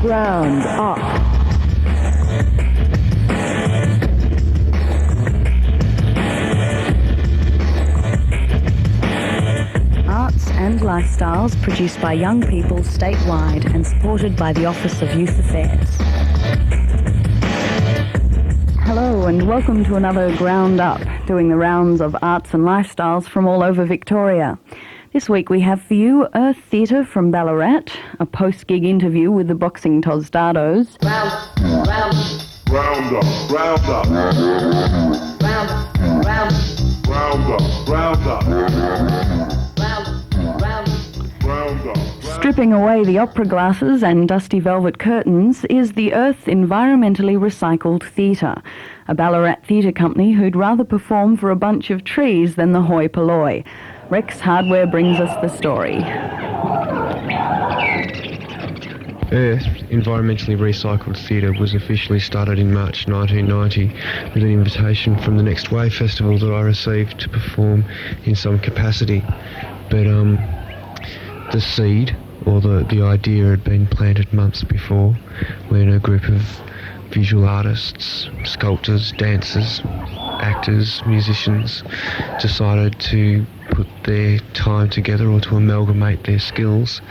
Ground Up. Arts and lifestyles produced by young people statewide and supported by the Office of Youth Affairs. Hello and welcome to another Ground Up, doing the rounds of arts and lifestyles from all over Victoria. This week we have for you Erth Theatre from Ballarat, a post-gig interview with the Boxing Tosdados. Round up. Stripping away the opera glasses and dusty velvet curtains is the Erth Environmentally Recycled Theatre, a Ballarat theatre company who'd rather perform for a bunch of trees than the hoi polloi. Rex Hardware brings us the story. Erth Environmentally Recycled Theatre was officially started in March 1990 with an invitation from the Next Wave Festival that I received to perform in some capacity. But the seed, or the idea, had been planted months before when a group of visual artists, sculptors, dancers, actors, musicians decided to put their time together or to amalgamate their skills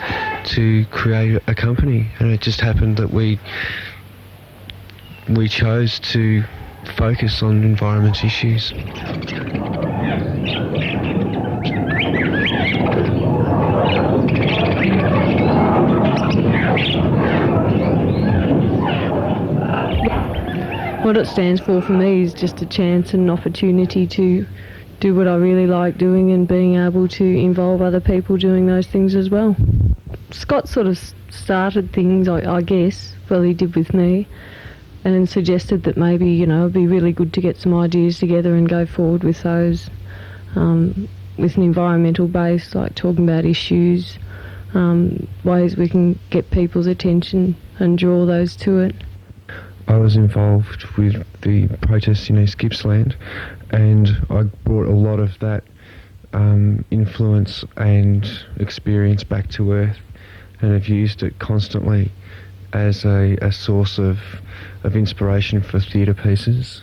to create a company. And it just happened that we chose to focus on environment issues. What it stands for me is just a chance and an opportunity to do what I really like doing and being able to involve other people doing those things as well. Scott sort of started things, I guess, well he did with me, and suggested that maybe, it'd be really good to get some ideas together and go forward with those, with an environmental base, like talking about issues, ways we can get people's attention and draw those to it. I was involved with the protests in East Gippsland, and I brought a lot of that influence and experience back to Erth, and have used it constantly as a source of inspiration for theatre pieces.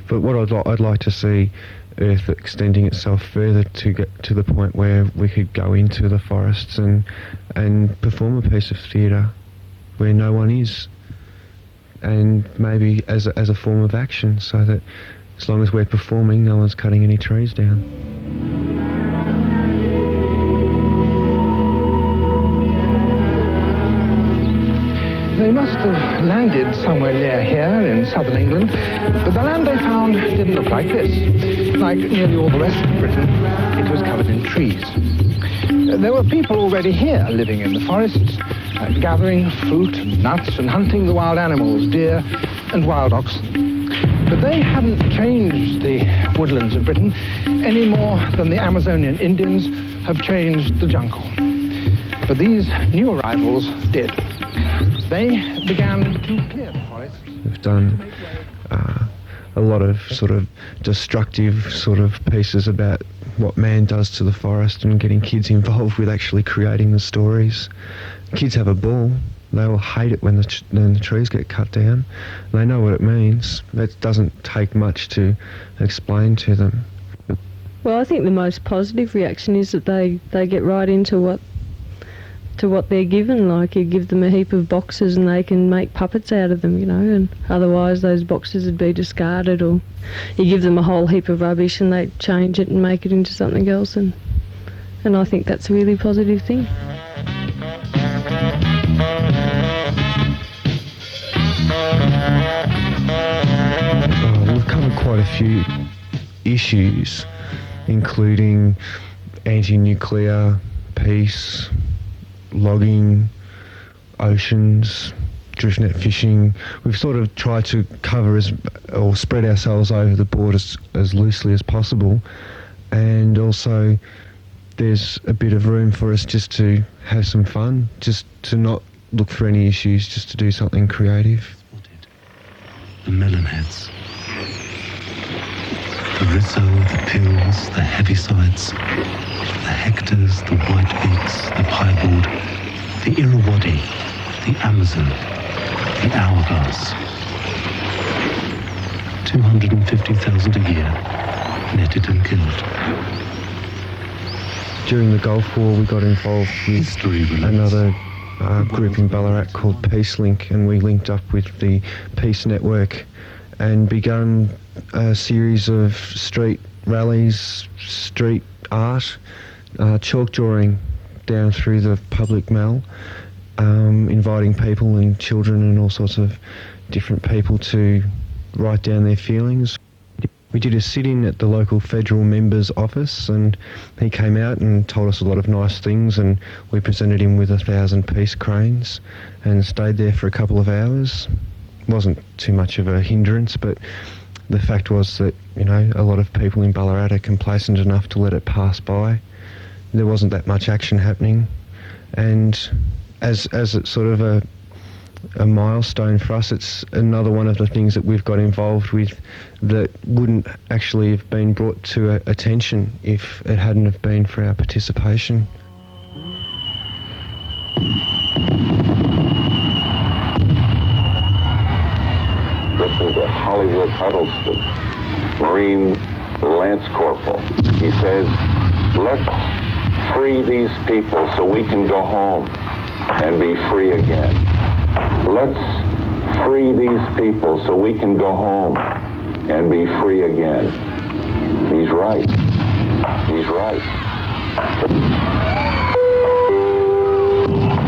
But what I'd like to see Erth extending itself further to get to the point where we could go into the forests and perform a piece of theatre where no one is, and maybe as a form of action, so that as long as we're performing, no one's cutting any trees down. They must have landed somewhere near here in southern England, but the land they found didn't look like this. Like nearly all the rest of Britain, it was covered in trees. There were people already here living in the forests, gathering fruit and nuts and hunting the wild animals, deer and wild oxen. But they hadn't changed the woodlands of Britain any more than the Amazonian Indians have changed the jungle. But these new arrivals did. They began to clear the forests. We've done a lot of sort of destructive sort of pieces about what man does to the forest and getting kids involved with actually creating the stories. Kids have a ball. They will hate it when the trees get cut down. They know what it means. It doesn't take much to explain to them. Well, I think the most positive reaction is that they get right into what they're given. Like, you give them a heap of boxes and they can make puppets out of them, and otherwise those boxes would be discarded, or you give them a whole heap of rubbish and they change it and make it into something else, and I think that's a really positive thing. We've covered quite a few issues, including anti-nuclear, peace, logging, oceans, drift net fishing. We've sort of tried to cover or spread ourselves over the board as loosely as possible, and also there's a bit of room for us just to have some fun, just to not look for any issues, just to do something creative. The melonheads, the Rizzo, the Pills, the Heavisides, the Hectors, the Whitebeaks, the Piebald, the Irrawaddy, the Amazon, the hourglass. 250,000 a year, netted and killed. During the Gulf War, we got involved with another group in Ballarat called Peacelink, and we linked up with the Peace Network and begun a series of street rallies, street art, chalk drawing down through the public mall, inviting people and children and all sorts of different people to write down their feelings. We did a sit-in at the local federal member's office, and he came out and told us a lot of nice things, and we presented him with 1,000 peace cranes and stayed there for a couple of hours. Wasn't too much of a hindrance, but the fact was that, you know, a lot of people in Ballarat are complacent enough to let it pass by. There wasn't that much action happening, and as it's sort of a milestone for us, it's another one of the things that we've got involved with that wouldn't actually have been brought to attention if it hadn't have been for our participation. Listen to Hollywood Huddleston, Marine Lance Corporal. He says, let's free these people so we can go home and be free again. Let's free these people so we can go home and be free again. He's right. He's right.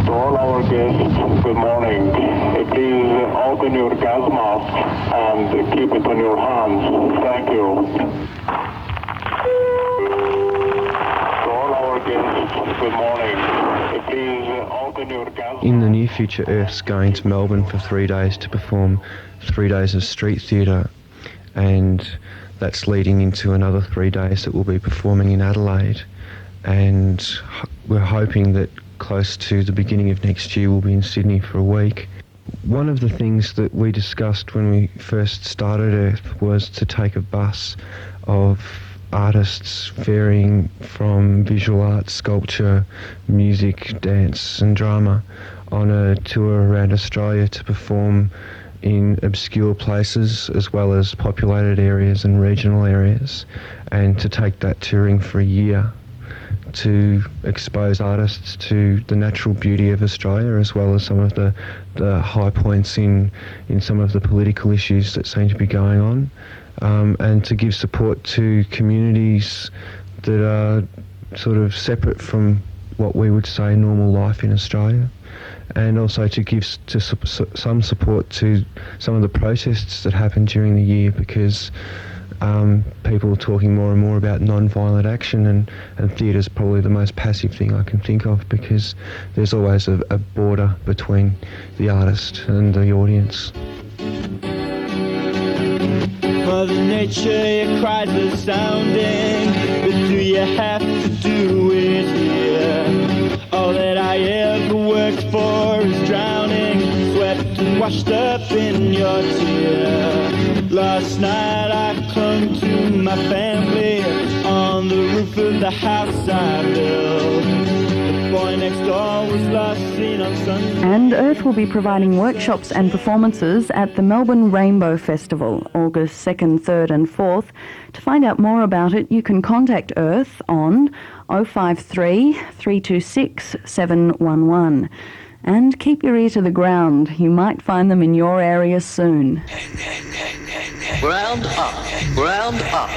To all our guests, good morning. Please open your gas mask and keep it on your hands. Thank you. To all our guests, good morning. Please open your gas mask. In the near future, Erth's going to Melbourne for 3 days to perform 3 days of street theatre, and that's leading into another 3 days that we'll be performing in Adelaide, and we're hoping that close to the beginning of next year we'll be in Sydney for a week. One of the things that we discussed when we first started Erth was to take a bus of artists varying from visual art, sculpture, music, dance and drama on a tour around Australia to perform in obscure places as well as populated areas and regional areas, and to take that touring for a year to expose artists to the natural beauty of Australia as well as some of the high points in some of the political issues that seem to be going on, and to give support to communities that are sort of separate from what we would say normal life in Australia, and also to give some support to some of the protests that happened during the year, because people are talking more and more about non-violent action, and theatre is probably the most passive thing I can think of, because there's always a border between the artist and the audience. Mother Nature, your cries are sounding, but do you have to do it here? All that I ever worked for is drowning, swept and washed up in your tear. Last night I clung to my family on the roof of the house I built. The boy next door was last seen on Sunday. And Erth will be providing workshops and performances at the Melbourne Rainbow Festival, August 2nd, 3rd and 4th. To find out more about it, you can contact Erth on 053 326 711. And keep your ear to the ground. You might find them in your area soon. Ground up, ground up.